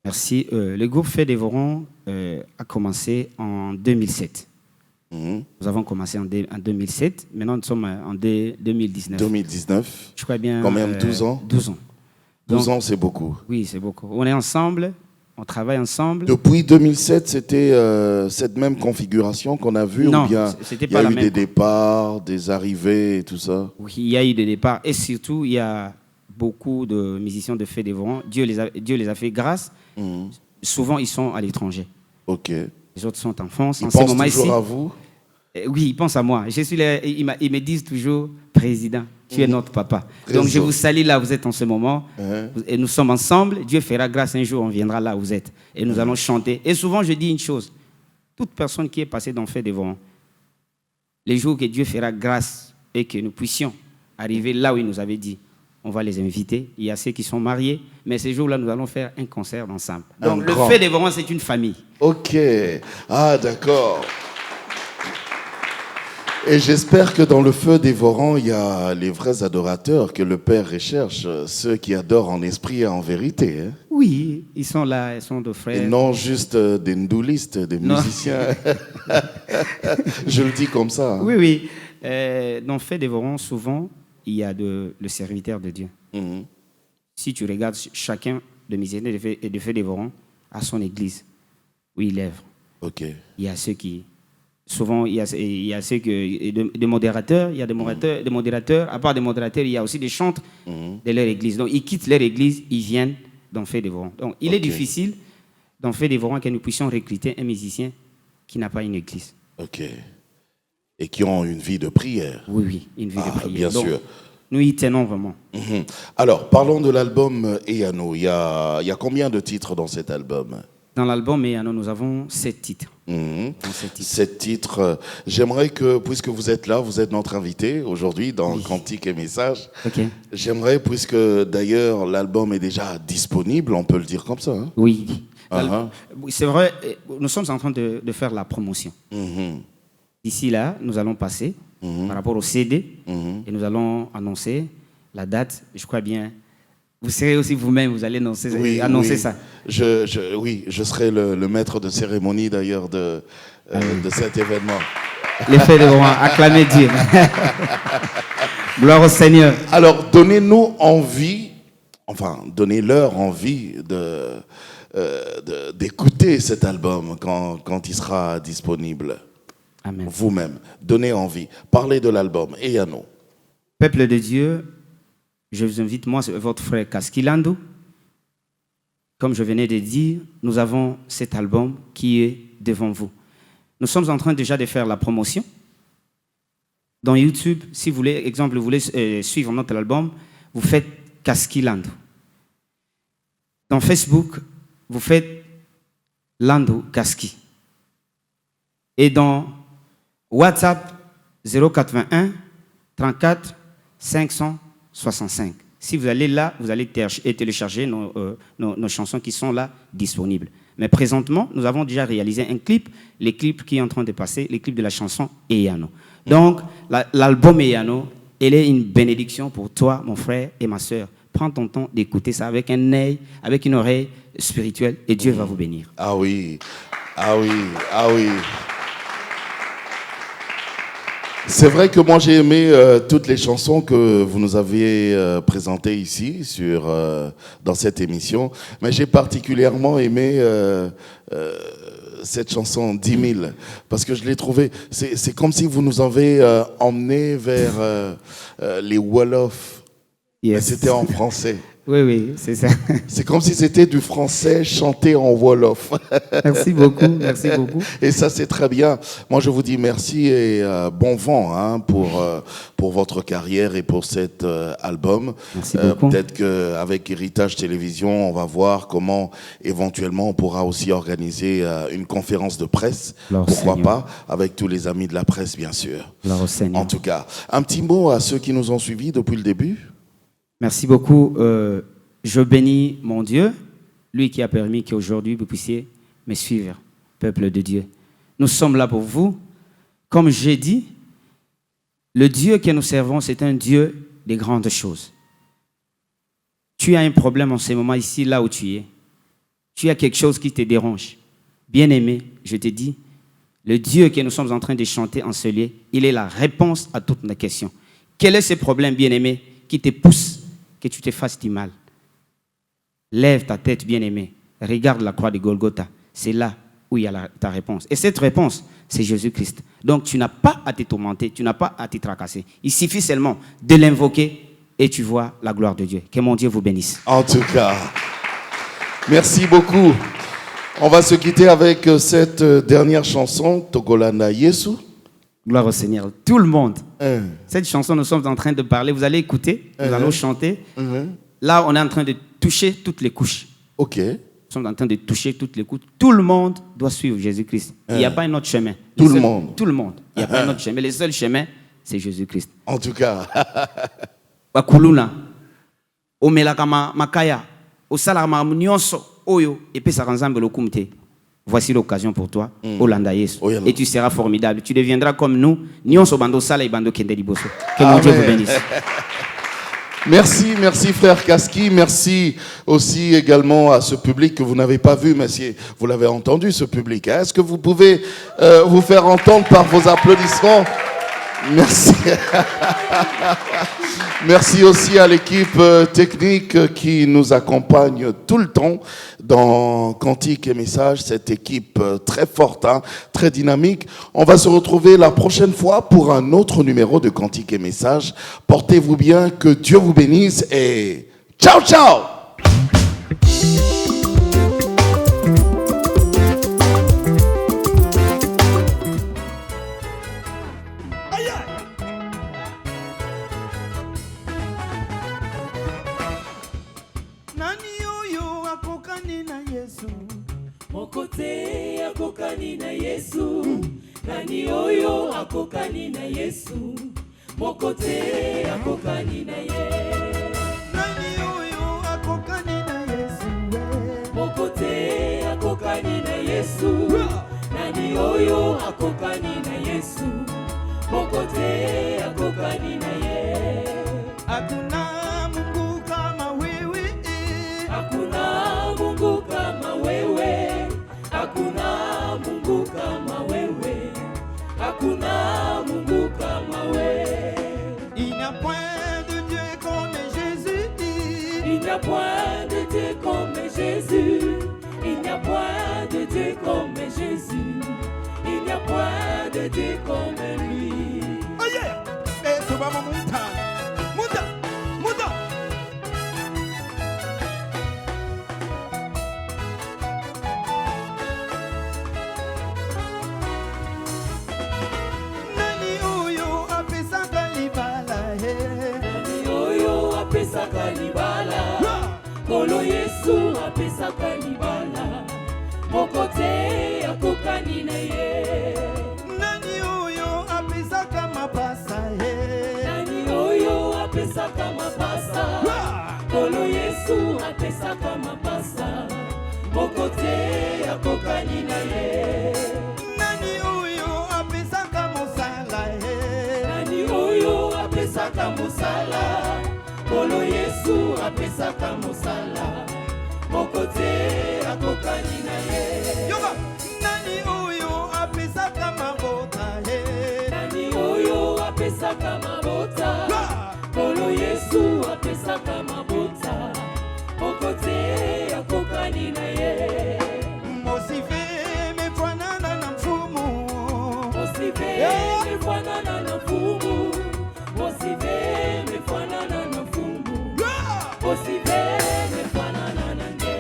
Merci. Le groupe Feu Dévorant a commencé en 2007. Nous avons commencé en 2007. Maintenant, nous sommes en 2019. 2019. Je crois bien. Combien de 12 ans? 12 ans. 12 ans, c'est beaucoup. Oui, c'est beaucoup. On est ensemble, on travaille ensemble. Depuis 2007, c'était cette même configuration qu'on a vue? Non, ou bien c'était il y pas a la eu même. des départs, des arrivées et tout ça? Oui, il y a eu des départs. Et surtout, il y a beaucoup de musiciens de Feu Dévorant. Dieu les a fait grâce. Souvent, ils sont à l'étranger. Ok. Les autres sont en France. Ils En ce pensent moment toujours ici, à vous? oui, ils pensent à moi. Je suis là, ils me disent toujours, Président, tu es notre papa. Donc je Trésor. vous salue là où vous êtes en ce moment. Hein? Et nous sommes ensemble. Dieu fera grâce un jour, on viendra là où vous êtes. Et nous allons chanter. Et souvent, je dis une chose. Toute personne qui est passée dans Feu Dévorant, les jours que Dieu fera grâce et que nous puissions arriver là où il nous avait dit, on va les inviter. Il y a ceux qui sont mariés, mais ces jours-là, nous allons faire un concert ensemble. Donc, le Feu Dévorant, c'est une famille. Ok. Ah, d'accord. Et j'espère que dans le Feu Dévorant, il y a les vrais adorateurs que le Père recherche, ceux qui adorent en esprit et en vérité. Hein? Oui, ils sont là, ils sont de frères. Et non juste des ndoulistes, des musiciens. Je le dis comme ça. Hein? Oui, oui. Dans Feu Dévorant, souvent, il y a le serviteur de Dieu. Si tu regardes chacun de musiciens de Feu Dévorant à son église, où il œuvre. Ok. Il y a ceux qui... Souvent, il y a ceux des modérateurs, il y a des modérateurs. À part des modérateurs, il y a aussi des chantres de leur église. Donc, ils quittent leur église, ils viennent dans Feu Dévorant. Donc, il est difficile dans Feu Dévorant que nous puissions recruter un musicien qui n'a pas une église. Ok. Et qui ont une vie de prière. Oui, une vie de prière. Bien Donc, sûr. nous y tenons vraiment. Alors, parlons de l'album Eyano. Il y a combien de titres dans cet album? Dans l'album Eyano, nous avons 7 titres. 7 titres. J'aimerais que, puisque vous êtes là, vous êtes notre invité aujourd'hui dans Cantique et Messages. Okay. J'aimerais, puisque d'ailleurs l'album est déjà disponible, on peut le dire comme ça. Hein? Oui. C'est vrai, nous sommes en train de faire la promotion. D'ici là, nous allons passer par rapport au CD et nous allons annoncer la date, je crois bien. Vous serez aussi vous-même, vous allez annoncer ça. Je serai le maître de cérémonie d'ailleurs de cet événement. Les Feux Dévorant, acclamez Dieu. Gloire au Seigneur. Alors, donnez-nous envie, enfin, donnez-leur envie d'écouter cet album quand il sera disponible. Amen. Vous-même, donnez envie. Parlez de l'album. Eyano. Peuple de Dieu, je vous invite, moi, votre frère Kaskilando. Comme je venais de dire, nous avons cet album qui est devant vous. Nous sommes en train déjà de faire la promotion. Dans YouTube, si vous voulez, exemple, vous voulez suivre notre album, vous faites Kaskilando. Dans Facebook, vous faites Lando Kaski. Et dans WhatsApp, 081 34 565. Si vous allez là, vous allez télécharger nos chansons qui sont là disponibles. Mais présentement, nous avons déjà réalisé un clip, les clips qui est en train de passer, les clips de la chanson Eyano. Donc, l'album Eyano, elle est une bénédiction pour toi, mon frère et ma sœur. Prends ton temps d'écouter ça avec un œil, avec une oreille spirituelle et Dieu va vous bénir. Ah oui, ah oui, ah oui. C'est vrai que moi j'ai aimé toutes les chansons que vous nous avez présentées ici dans cette émission, mais j'ai particulièrement aimé cette chanson 10 000 parce que je l'ai trouvée, c'est comme si vous nous avez emmenés vers les Wolof. Yes. C'était en français. Oui, c'est ça. C'est comme si c'était du français chanté en Wolof. Merci beaucoup, merci beaucoup. Et ça, c'est très bien. Moi, je vous dis merci et bon vent pour votre carrière et pour cet album. Merci beaucoup. Peut-être qu'avec Héritage Télévision, on va voir comment, éventuellement, on pourra aussi organiser une conférence de presse. Gloire au Pourquoi Seigneur. pas, avec tous les amis de la presse, bien sûr. Gloire au Seigneur. En tout cas, un petit mot à ceux qui nous ont suivis depuis le début. Merci beaucoup. Je bénis mon Dieu, lui qui a permis qu'aujourd'hui vous puissiez me suivre, peuple de Dieu. Nous sommes là pour vous. Comme j'ai dit, le Dieu que nous servons, c'est un Dieu des grandes choses. Tu as un problème en ce moment ici, là où tu es. Tu as quelque chose qui te dérange. Bien-aimé, je te dis, le Dieu que nous sommes en train de chanter en ce lieu, il est la réponse à toutes nos questions. Quel est ce problème, bien-aimé, qui te pousse que tu te fasses du mal? Lève ta tête, bien-aimé. Regarde la croix de Golgotha. C'est là où il y a ta réponse. Et cette réponse, c'est Jésus-Christ. Donc, tu n'as pas à te tourmenter, tu n'as pas à te tracasser. Il suffit seulement de l'invoquer et tu vois la gloire de Dieu. Que mon Dieu vous bénisse. En tout cas, merci beaucoup. On va se quitter avec cette dernière chanson, Togolana Yesu. Gloire au Seigneur. Tout le monde. Cette chanson, nous sommes en train de parler. Vous allez écouter, nous allons chanter. Là, on est en train de toucher toutes les couches. Ok. Nous sommes en train de toucher toutes les couches. Tout le monde doit suivre Jésus-Christ. Il n'y a pas un autre chemin. Tout le monde. Tout le monde. Il n'y a pas un autre chemin. Le seul chemin, c'est Jésus-Christ. En tout cas. Bakuluna, omelaka makaya, osalaka nyonso oyo epesaka nzambe lokumte. Voici l'occasion pour toi, Olanda Yesu. Et tu seras formidable. Tu deviendras comme nous. Nyonso bando sala et bando kende liboso. Que mon Dieu vous bénisse. Merci frère Kaski, merci aussi également à ce public que vous n'avez pas vu, mais si vous l'avez entendu, ce public. Est-ce que vous pouvez vous faire entendre par vos applaudissements? Merci. Merci aussi à l'équipe technique qui nous accompagne tout le temps dans Cantique et Message, cette équipe très forte, très dynamique. On va se retrouver la prochaine fois pour un autre numéro de Cantique et Message. Portez-vous bien, que Dieu vous bénisse et ciao, ciao! Mokote akokani na Yesu, nani oyo akokani na Yesu, mokote akokani na Yesu, nani oyo akokani na Yesu, mokote akokani na Yesu, nani oyo akokani na Yesu, mokote akokani na Yesu. Hakuna Mungu kama wewe, hakuna Mungu kama wewe. Hakuna Mungu kama wewe, hakuna Mungu kama wewe. Il n'y a point de Dieu comme Jésus. Il n'y a point de Dieu comme Jésus. Il n'y a point de Dieu comme Jésus. Il n'y a point de Dieu comme lui. Oh yeah! Et tu vas monter. Apesaka libala, Kolo Yesu apesaka libala, mokote akokani na ye. Nani oyo apesaka mapasa he? Nani oyo apesaka mapasa? Kolo Yesu apesaka mapasa, mokote akokani na ye. Nani oyo apesaka mosala he? Nani oyo apesaka mosala? Kolo Yesu apesaka mosala, mokote akokani na ye. Yoga, nani oyo apesaka mabota he? Nani oyo kote akokani na ye. Mosive mefanana na mfumu. Mosive mefanana na mfumu. Mosive mefanana na mfumu. Mosive mefanana na nge.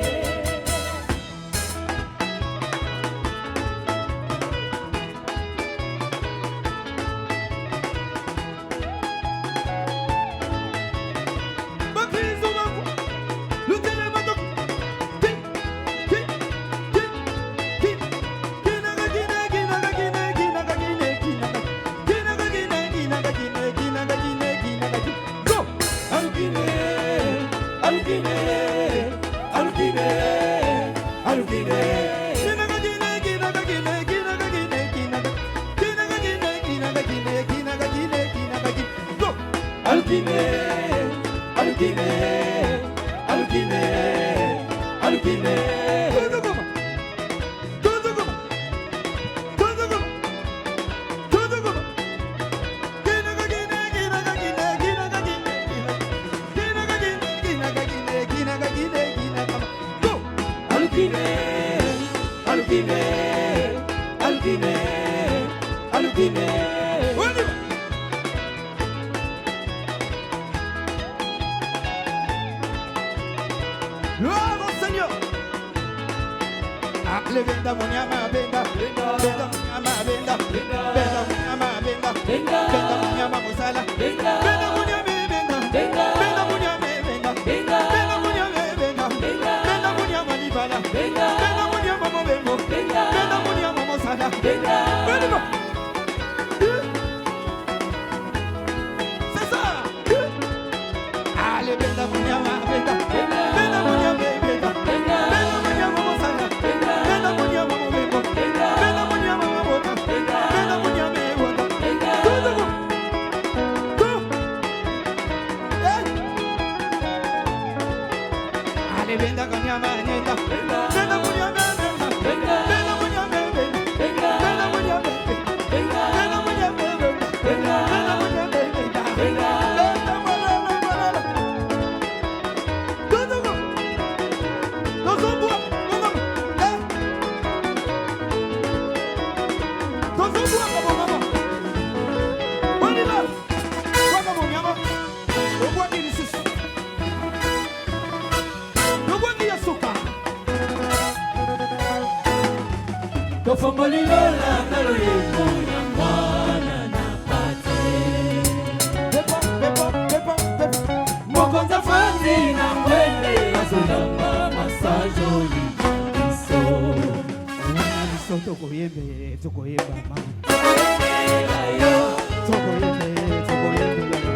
Gloire au Seigneur. Ah, le benda munyama benda, benda munyama benda, benda munyama benda, benda munyama musala, benda munyama benda, benda munyama benda, benda munyama benda, benda munyama libala, benda munyama mobembo, benda munyama musala, benda. C'est ça. Ah, le benda munyama benda, benda munyama benda, benda munyama musala, benda munyama mobembo, benda munyama mabota, benda munyama ebonda, tout. Ale benda kanyama nenda, benda munyama benda, benda munyama benda, benda munyama benda, benda munyama benda, benda munyama benda, benda Tofongoli lola naloyeko ya mwana na pate. Mokonza fandi na mwende azolamba masajo liso. Biso tokoyembe tokoyemba mama. Tokoyembela yo,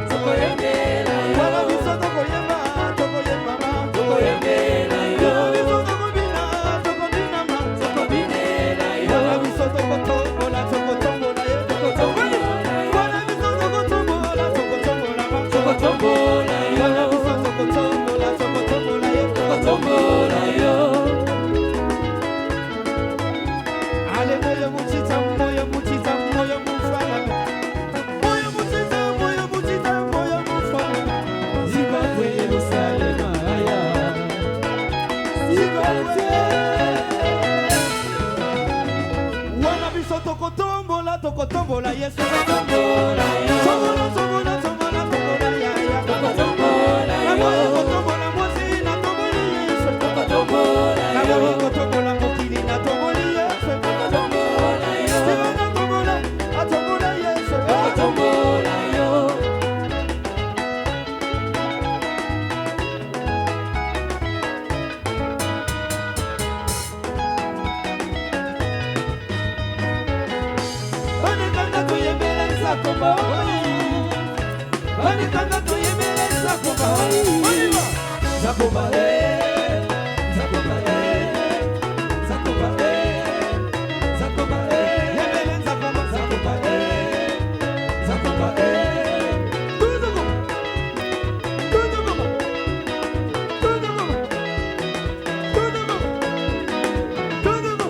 Tokoyembela yo. Wala biso tokoyemba mama. tokoyembela yo, Biso tokobina ma. tokobinela yo, Wala biso tokotombola ye. Wala biso tokotombola ma. tokotombola yo, Wala biso tokotombola ye. tokotombola yo. Ale moyo mutita mufana. Moyo mutita mufana. Zimbabwe Yerusalem aya. Zimbabwe. Wana biso tokotombola Yesu. Tokotombola yo, Tombola ya ya. tokotombola Na yo, moyo kotombola mwasi na tomboli Yesu. tokotombola Na yo, moyo kotombola mokili na tomboli Yesu. tokotombola yo, Sibana tombola Yesu. tokotombola yo. Onikanda tuyembeleza komba oli. Onikanda tuyembeleza komba oli. Zakomba Zakomba Zakomba Zakomba Yembele Zakomba Zakomba Zakomba Tudugo Tudugo Tudugo Tudugo Tudugo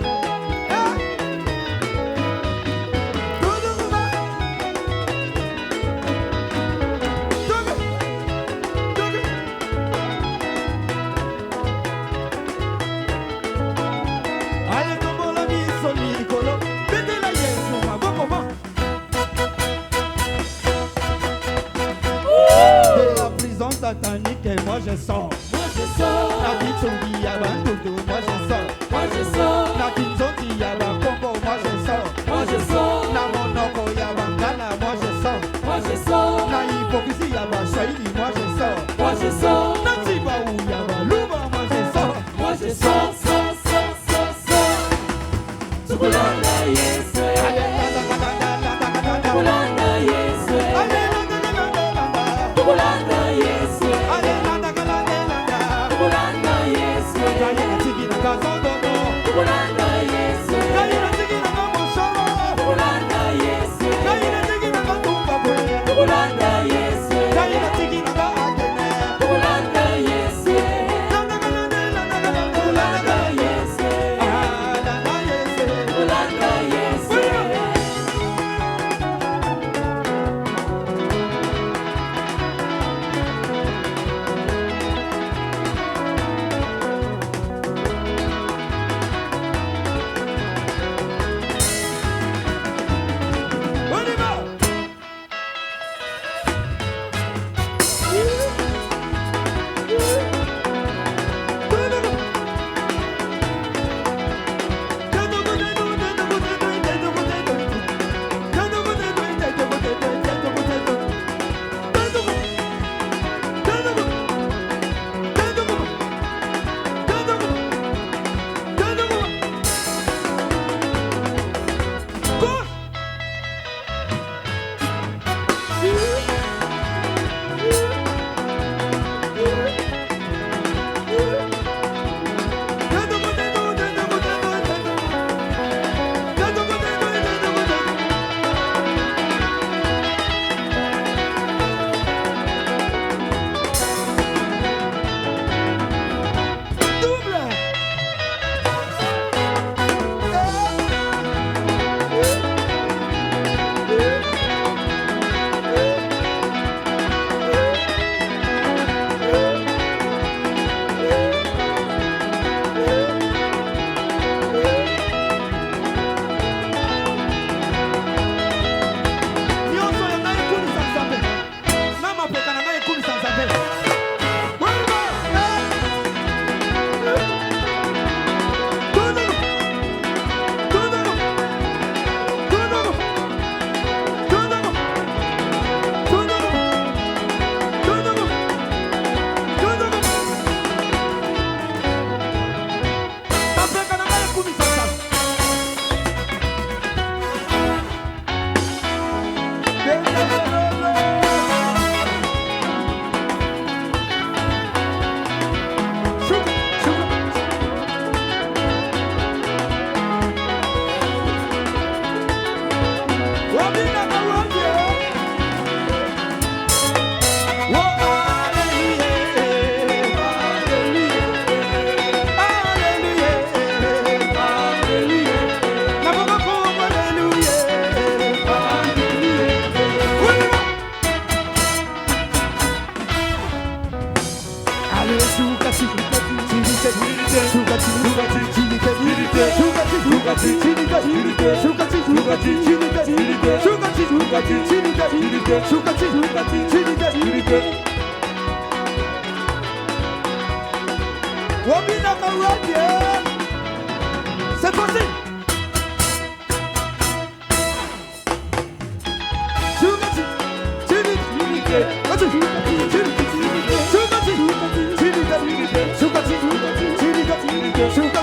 satanique, moi je sors. Moi je sors. La Kitsongi à Bandoudou, moi je sors. Moi je sors. La Kinzongi à Congo, moi je sors. Moi je sors. La Monoko à Bangala, moi je sors. Moi je sors. La hypocrisie à Swahili, moi je sors. Moi je sors. La Tibaou à Luba, moi je sors. Moi je sors, sors, sors, sors, sors. Tukulanda Yesu. Tukulanda Yesu. Tukulanda Yesu. Tukulanda Yesu. Tukulanda Yesu. Tukulanda Yesu. Tukulanda Yesu. Tukulanda Yesu. Tukulanda Yesu. Tukulanda Yesu. On y va. C'est possible. Sugar,